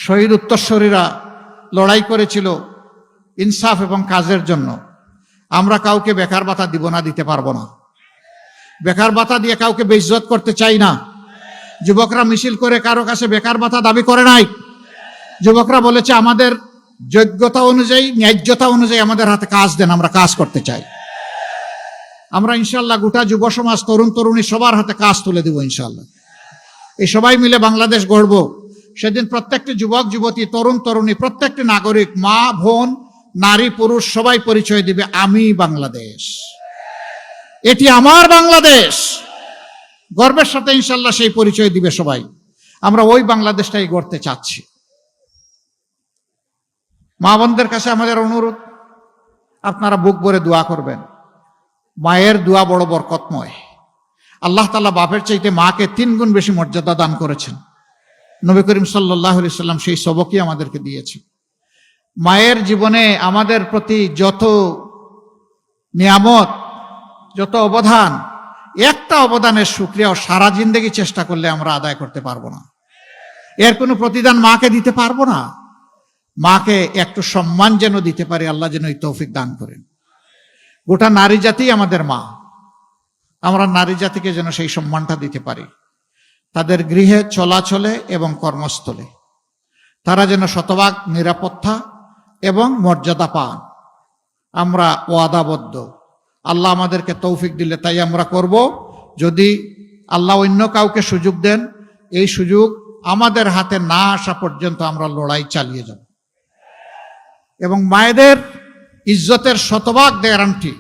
শহীদ উত্তরসূরিরা লড়াই করেছিল ইনসাফ এবং কাজের জন্য। আমরা কাউকে বেকার ভাতা দিব না, দিতে পারবো না। বেকার ভাতা দিয়ে কাউকে বেইজ্জত করতে চাই না। যুবকরা মিছিল করে কারো কাছে বেকার ভাতা দাবি করে নাই। যুবকরা বলেছে আমাদের যোগ্যতা অনুযায়ী, ন্যায্যতা অনুযায়ী আমাদের হাতে কাজ দেন, আমরা কাজ করতে চাই। আমরা ইনশাল্লাহ গোটা যুব সমাজ, তরুণ তরুণী সবার হাতে কাজ তুলে দিব ইনশাল্লাহ। এই সবাই মিলে বাংলাদেশ গড়ব। সেদিন প্রত্যেকটি যুবক যুবতী, তরুণ তরুণী, প্রত্যেকটি নাগরিক, মা বোন, নারী পুরুষ সবাই পরিচয় দিবে আমি বাংলাদেশ, এটি আমার বাংলাদেশ। গর্বের সাথে ইনশাল্লাহ সেই পরিচয় দিবে সবাই। আমরা ওই বাংলাদেশটাই গড়তে চাচ্ছি। মা বোনদের কাছে আমাদের অনুরোধ, আপনারা বুক ভরে দোয়া করবেন। মায়ের দোয়া বড় বরকতময়। আল্লাহ তাআলা বাপের চাইতে মাকে 3 গুণ বেশি মর্যাদা দান করেছেন। নবী করিম সাল্লাল্লাহু আলাইহি সাল্লাম সেই সবকই আমাদেরকে দিয়েছেন। মায়ের জীবনে আমাদের প্রতি যত নিয়ামত, যত অবদান, একটা অবদানের শুকরিয়া সারা জিন্দেগি চেষ্টা করলে আমরা আদায় করতে পারবো না। এর কোনো প্রতিদান মাকে দিতে পারবো না। মাকে একটু সম্মান যেন দিতে পারি, আল্লাহ যেন এই তৌফিক দান করেন। গোটা নারী জাতি আমাদের মা। আমরা নারী জাতিকে যেন সেই সম্মানটা দিতে পারি। তাদের গৃহে চলাচলে এবং কর্মস্থলে তারা যেন শতভাগ নিরাপত্তা এবং মর্যাদা পান। আমরা ওয়াদাবদ্ধ। আল্লাহ আমাদেরকে তৌফিক দিলে তাই আমরা করব। যদি আল্লাহ অন্য কাউকে সুযোগ দেন, এই সুযোগ আমাদের হাতে না আসা পর্যন্ত আমরা লড়াই চালিয়ে যাব। এবং মায়েদের ইজ্জতের শতভাগ গ্যারান্টি,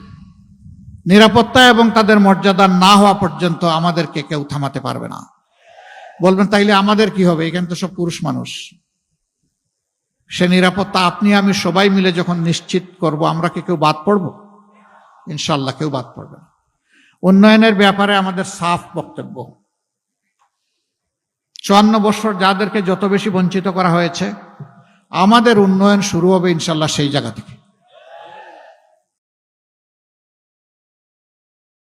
নিরাপত্তা এবং তাদের মর্যাদা না হওয়া পর্যন্ত আমাদেরকে কেউ থামাতে পারবে না। বলবেন তাইলে আমাদের কি হবে? এখানে তো সব পুরুষ মানুষ। সে নিরাপত্তা আপনি আমি সবাই মিলে যখন নিশ্চিত করব, আমরা কি কেউ বাদ পড়ব? ইনশাল্লাহ কেউ বাদ পড়বে না। উন্নয়নের ব্যাপারে আমাদের সাফ বক্তব্য। 54 বছর যাদেরকে যত বেশি বঞ্চিত করা হয়েছে, আমাদের উন্নয়ন শুরু হবে ইনশাল্লাহ সেই জায়গা থেকে।